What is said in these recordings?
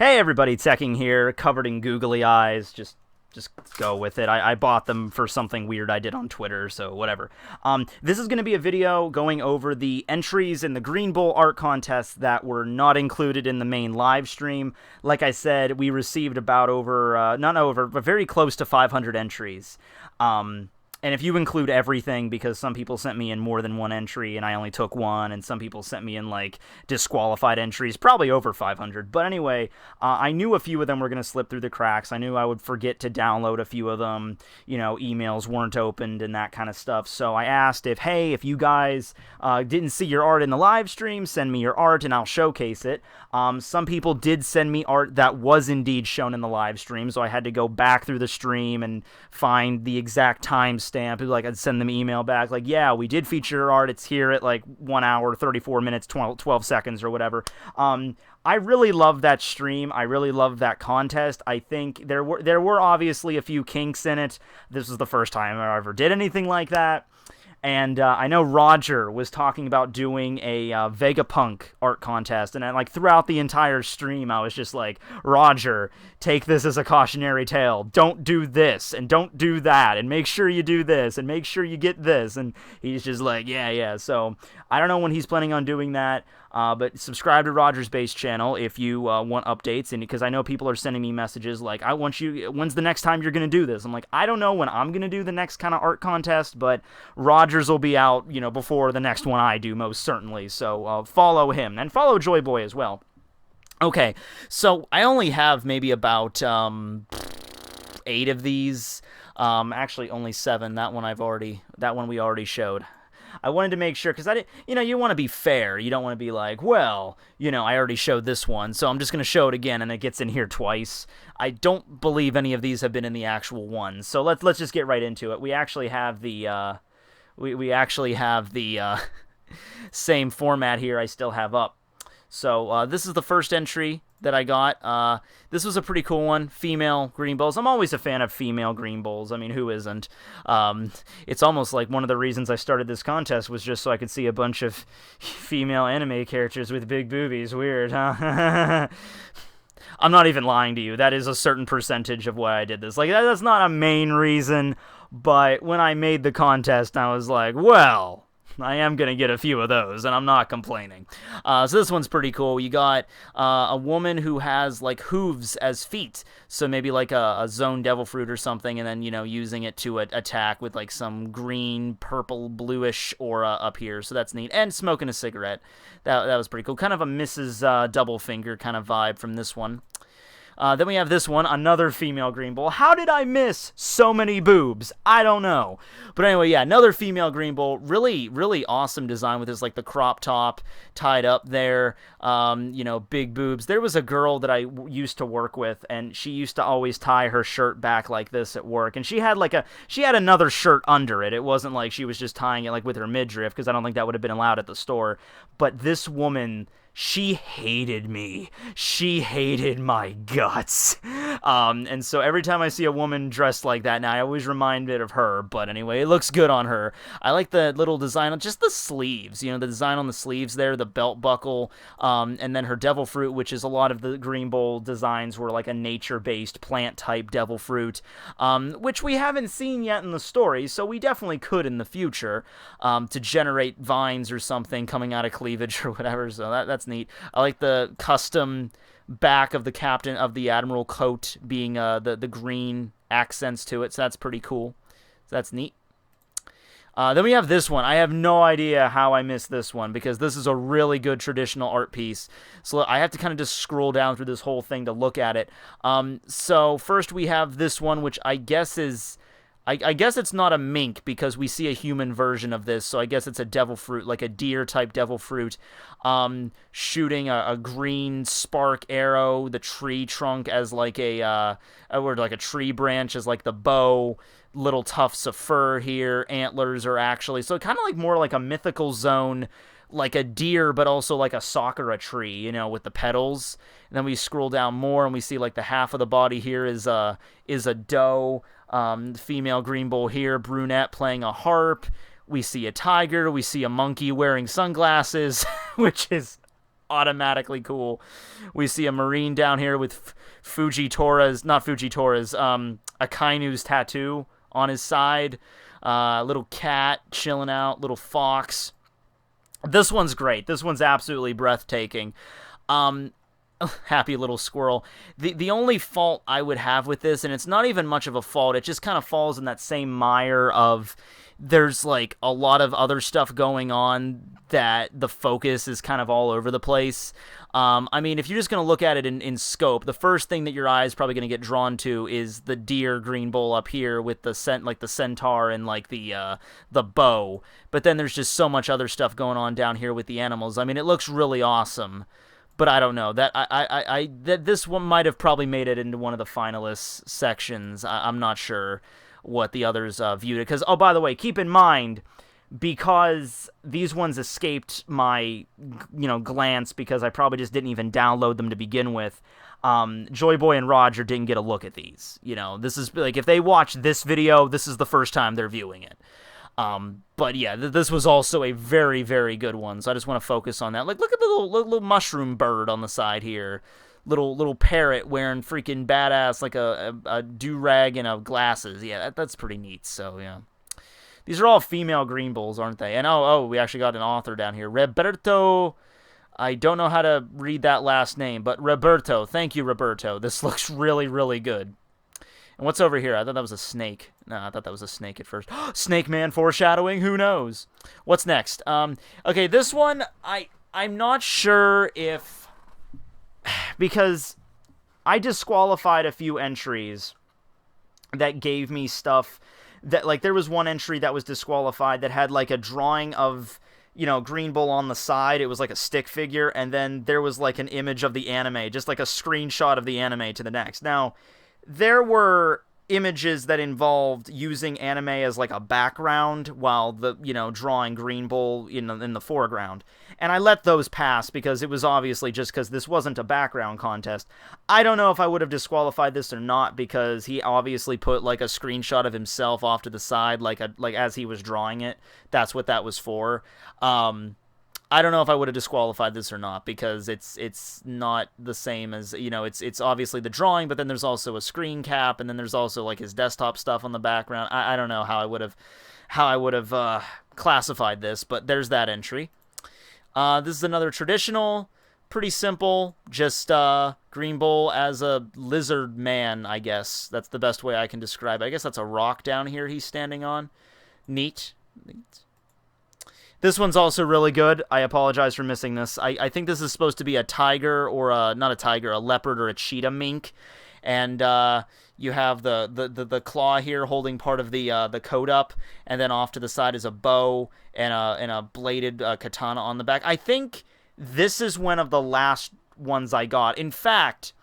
Hey everybody, Tekking here, covered in googly eyes. Just go with it. I bought them for something weird I did on Twitter, so whatever. This is going to be a video going over the entries in the Green Bull art contest that were not included in the main live stream. Like I said, we received about but very close to 500 entries. And if you include everything, because some people sent me in more than one entry and I only took one, and some people sent me in, like, disqualified entries, probably over 500. But anyway, I knew a few of them were going to slip through the cracks. I knew I would forget to download a few of them. You know, emails weren't opened and that kind of stuff. So I asked if you guys didn't see your art in the live stream, send me your art and I'll showcase it. Some people did send me art that was indeed shown in the live stream, so I had to go back through the stream and find the exact timestamp. Like, I'd send them email back, like, yeah, we did feature your art, it's here at, like, 1 hour, 34 minutes, 12 seconds, or whatever. I really loved that stream. I really loved that contest. I think there were obviously a few kinks in it. This was the first time I ever did anything like that. And I know Roger was talking about doing a Vegapunk art contest, and like throughout the entire stream, I was just like, Roger, take this as a cautionary tale. Don't do this, and don't do that, and make sure you do this, and make sure you get this. And he's just like, yeah. So I don't know when he's planning on doing that. But subscribe to Roger's Base channel if you want updates, and because I know people are sending me messages like, when's the next time you're going to do this? I'm like, I don't know when I'm going to do the next kind of art contest, but Roger's will be out, before the next one I do, most certainly, so follow him, and follow Joyboy as well. Okay, so I only have maybe about 8 of these, actually only 7, that one we already showed. I wanted to make sure, because I didn't, you want to be fair. You don't want to be like, well, I already showed this one, so I'm just going to show it again, and it gets in here twice. I don't believe any of these have been in the actual one, so let's just get right into it. We actually have the, same format here I still have up. So this is the first entry that I got. This was a pretty cool one. Female Green Bulls. I'm always a fan of female Green Bulls. I mean, who isn't? It's almost like one of the reasons I started this contest was just so I could see a bunch of female anime characters with big boobies. Weird, huh? I'm not even lying to you. That is a certain percentage of why I did this. Like, that's not a main reason, but when I made the contest, I was like, well, I am going to get a few of those, and I'm not complaining. So this one's pretty cool. You got a woman who has, like, hooves as feet, so maybe like a zone devil fruit or something, and then, using it to attack with, like, some green, purple, bluish aura up here, so that's neat. And smoking a cigarette. That was pretty cool. Kind of a Mrs. Doublefinger kind of vibe from this one. Then we have this one, another female Green Bull. How did I miss so many boobs? I don't know. But anyway, yeah, another female Green Bull. Really, really awesome design with this, like, the crop top tied up there. Big boobs. There was a girl that I used to work with, and she used to always tie her shirt back like this at work. And she had another shirt under it. It wasn't like she was just tying it, like, with her midriff, because I don't think that would have been allowed at the store. But this woman, she hated me. She hated my guts. And so every time I see a woman dressed like that now, I always reminded of her. But anyway, it looks good on her. I like the little design on just the sleeves. The design on the sleeves there, the belt buckle, and then her devil fruit, which is a lot of the Green Bull designs were like a nature-based plant-type devil fruit, which we haven't seen yet in the story, so we definitely could in the future, to generate vines or something coming out of cleavage or whatever, so that's neat. I like the custom back of the captain of the Admiral coat being the green accents to it, so that's pretty cool. So that's neat. Then we have this one. I have no idea how I missed this one, because this is a really good traditional art piece. So I have to kind of just scroll down through this whole thing to look at it. So first we have this one, which I guess is... I guess it's not a mink, because we see a human version of this, so I guess it's a devil fruit, like a deer-type devil fruit, shooting a green spark arrow, the tree trunk as like or like a tree branch as like the bow, little tufts of fur here, antlers are actually, so kind of like more like a mythical zone, like a deer, but also like a sakura tree, with the petals. And then we scroll down more, and we see like the half of the body here is a doe. Female Green Bull here, brunette playing a harp. We see a tiger. We see a monkey wearing sunglasses, which is automatically cool. We see a Marine down here with Akainu's tattoo on his side. Little cat chilling out, little fox. This one's great. This one's absolutely breathtaking. Happy little squirrel. The only fault I would have with this, and it's not even much of a fault, it just kind of falls in that same mire of there's like a lot of other stuff going on that the focus is kind of all over the place. I mean, if you're just going to look at it in scope, the first thing that your eye is probably going to get drawn to is the deer green bull up here with the centaur and like the bow. But then there's just so much other stuff going on down here with the animals. I mean, it looks really awesome. But I don't know, that this one might have probably made it into one of the finalist sections. I'm not sure what the others viewed it. Because, oh, by the way, keep in mind, because these ones escaped my, glance because I probably just didn't even download them to begin with, Joyboy and Roger didn't get a look at these. This is, like, if they watch this video, this is the first time they're viewing it. But yeah, this was also a very, very good one, so I just want to focus on that. Like, look at the little mushroom bird on the side here. Little parrot wearing freaking badass, like a do-rag and a glasses. Yeah, that's pretty neat, so yeah. These are all female green bulls, aren't they? And we actually got an author down here. Roberto, I don't know how to read that last name, but Roberto. Thank you, Roberto. This looks really, really good. And what's over here? I thought that was a snake. No, I thought that was a snake at first. Snake Man foreshadowing? Who knows? What's next? Okay, this one, I'm not sure if... Because I disqualified a few entries that gave me stuff that, like, there was one entry that was disqualified that had, like, a drawing of, Green Bull on the side. It was like a stick figure, and then there was, like, an image of the anime, just like a screenshot of the anime to the next. Now, there were images that involved using anime as like a background while drawing Green Bull in the foreground. And I let those pass because it was obviously just because this wasn't a background contest. I don't know if I would have disqualified this or not because he obviously put like a screenshot of himself off to the side like as he was drawing it. That's what that was for. I don't know if I would have disqualified this or not because it's not the same as, it's obviously the drawing, but then there's also a screen cap, and then there's also like his desktop stuff on the background. I don't know how I would have classified this, but there's that entry. This is another traditional, pretty simple, just Green Bull as a lizard man, I guess. That's the best way I can describe it. I guess that's a rock down here he's standing on. Neat. This one's also really good. I apologize for missing this. I think this is supposed to be a tiger or not a tiger, a leopard or a cheetah mink. And you have the claw here holding part of the coat up, and then off to the side is a bow and a bladed katana on the back. I think this is one of the last ones I got. In fact,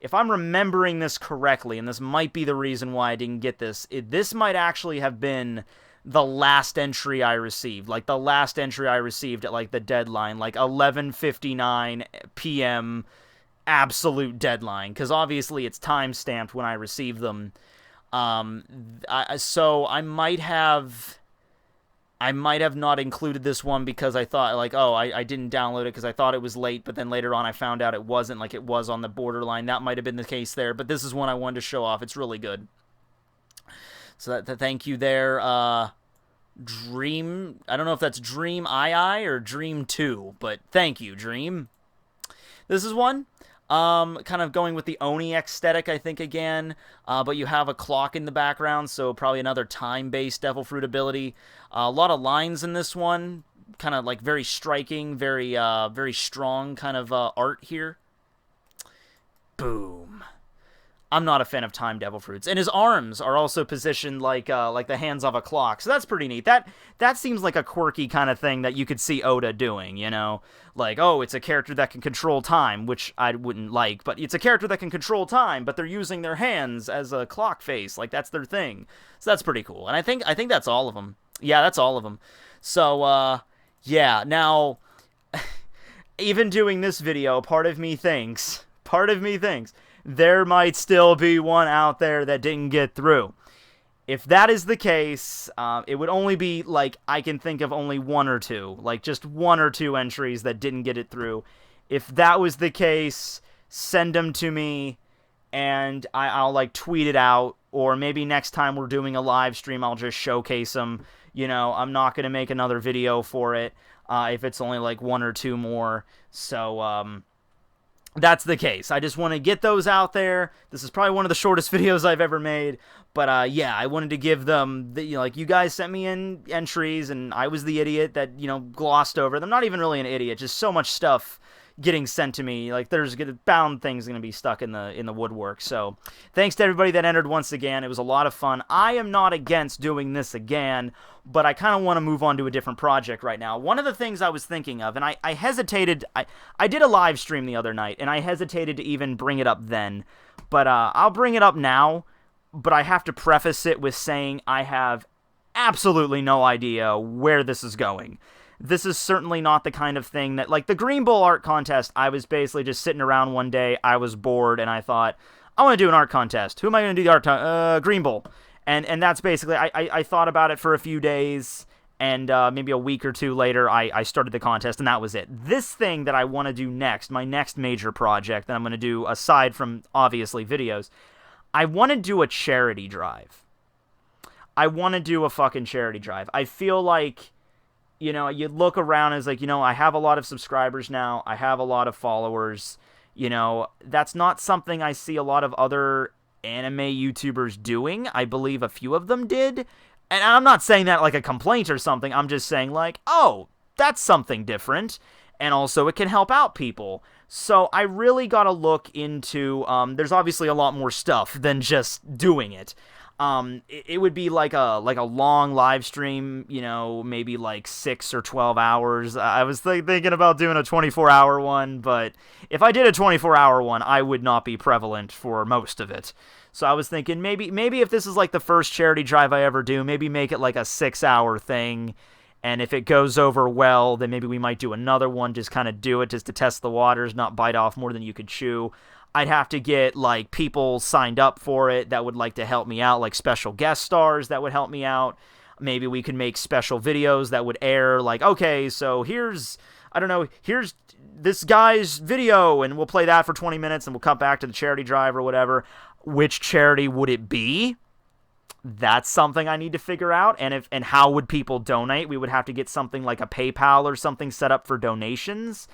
if I'm remembering this correctly, and this might be the reason why I didn't get this, this might actually have been the last entry I received. Like, the last entry I received at, like, the deadline. Like, 11:59 p.m. absolute deadline. Because, obviously, it's time-stamped when I received them. So, I might have not included this one because I thought, like, I didn't download it because I thought it was late, but then later on I found out it wasn't, like, it was on the borderline. That might have been the case there, but this is one I wanted to show off. It's really good. So thank you there, Dream. I don't know if that's Dream II or Dream 2, but thank you, Dream. This is one, kind of going with the Oni aesthetic, I think, again, but you have a clock in the background, so probably another time-based Devil Fruit ability. A lot of lines in this one, kind of like very striking, very strong kind of art here. Boom. I'm not a fan of time Devil Fruits. And his arms are also positioned like the hands of a clock. So that's pretty neat. That seems like a quirky kind of thing that you could see Oda doing, Like, it's a character that can control time, which I wouldn't like, but it's a character that can control time, but they're using their hands as a clock face. Like, that's their thing. So that's pretty cool. And I think that's all of them. Yeah, that's all of them. So, yeah. Now, even doing this video, part of me thinks there might still be one out there that didn't get through. If that is the case, it would only be, like, I can think of only one or two. Like, just one or two entries that didn't get it through. if that was the case, send them to me, and I'll like tweet it out, or maybe next time we're doing a live stream, I'll just showcase them. You know, I'm not going to make another video for it if it's only like 1 or 2 more. So, that's the case. I just want to get those out there. This is probably one of the shortest videos I've ever made. But, yeah, I wanted to give them, like, you guys sent me in entries, and I was the idiot that, you know, glossed over them. Not even really an idiot, just so much stuff getting sent to me. Like, there's bound things going to be stuck in the woodwork. So, thanks to everybody that entered once again. It was a lot of fun. I am not against doing this again, but I kind of want to move on to a different project right now. One of the things I was thinking of, and I hesitated, I did a live stream the other night, and I hesitated to even bring it up then, but I'll bring it up now, but I have to preface it with saying I have absolutely no idea where this is going. This is certainly not the kind of thing that, like, the Green Bull art contest, I was basically just sitting around one day, I was bored, and I thought, I want to do an art contest. Who am I going to do the art Green Bull. And that's basically, I thought about it for a few days, and maybe a week or 2 later, I started the contest, and that was it. This thing that I want to do next, my next major project that I'm going to do, aside from, obviously, videos, I want to do a charity drive. I want to do a fucking charity drive. I feel like, you know, you look around and it's like, you know, I have a lot of subscribers now. I have a lot of followers. You know, that's not something I see a lot of other anime YouTubers doing. I believe a few of them did. And I'm not saying that like a complaint or something. I'm just saying like, oh, that's something different. And also it can help out people. So I really got to look into, there's obviously a lot more stuff than just doing it. It would be like a long live stream, you know, maybe like 6 or 12 hours. I was thinking about doing a 24-hour one, but if I did a 24-hour one, I would not be prevalent for most of it. So I was thinking maybe if this is like the first charity drive I ever do, maybe make it like a 6-hour thing. And if it goes over well, then maybe we might do another one, just kind of do it just to test the waters, not bite off more than you could chew. I'd have to get, like, people signed up for it that would like to help me out, like special guest stars that would help me out. Maybe we could make special videos that would air, like, okay, so here's this guy's video, and we'll play that for 20 minutes, and we'll cut back to the charity drive or whatever. Which charity would it be? That's something I need to figure out. And how would people donate? We would have to get something like a PayPal or something set up for donations.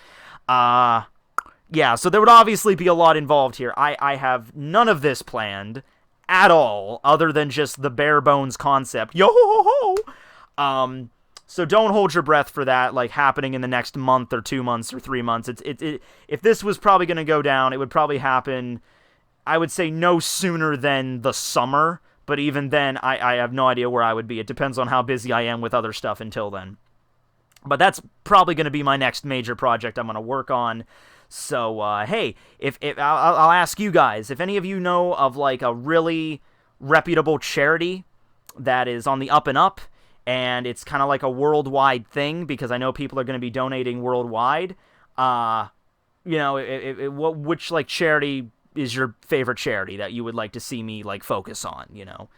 Yeah, so there would obviously be a lot involved here. I have none of this planned at all, other than just the bare bones concept. Yo-ho-ho-ho! So don't hold your breath for that, like, happening in the next month or 2 months or 3 months. If this was probably going to go down, it would probably happen, I would say, no sooner than the summer. But even then, I have no idea where I would be. It depends on how busy I am with other stuff until then. But that's probably going to be my next major project I'm going to work on. So, hey, if I'll ask you guys, if any of you know of, like, a really reputable charity that is on the up and up, and it's kind of like a worldwide thing, because I know people are going to be donating worldwide, you know, which, like, charity is your favorite charity that you would like to see me, like, focus on, you know?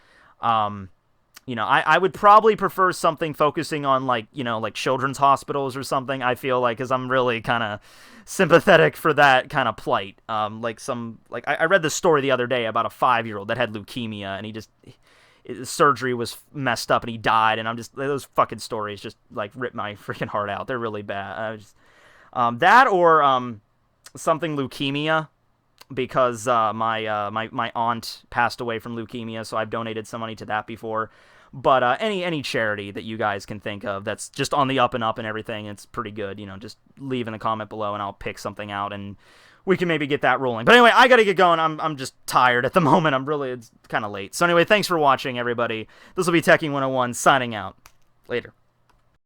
You know, I would probably prefer something focusing on, like, you know, like children's hospitals or something, I feel like, because I'm really kind of sympathetic for that kind of plight. I read this story the other day about a 5-year-old that had leukemia, and his surgery was messed up, and he died, and those fucking stories just, like, rip my freaking heart out. They're really bad. That or, something leukemia, because my aunt passed away from leukemia, so I've donated some money to that before. But any charity that you guys can think of that's just on the up and up and everything, it's pretty good. You know, just leave in the comment below and I'll pick something out and we can maybe get that rolling. But anyway, I gotta get going. I'm just tired at the moment. It's kind of late. So anyway, thanks for watching, everybody. This will be Tekking101 signing out. Later.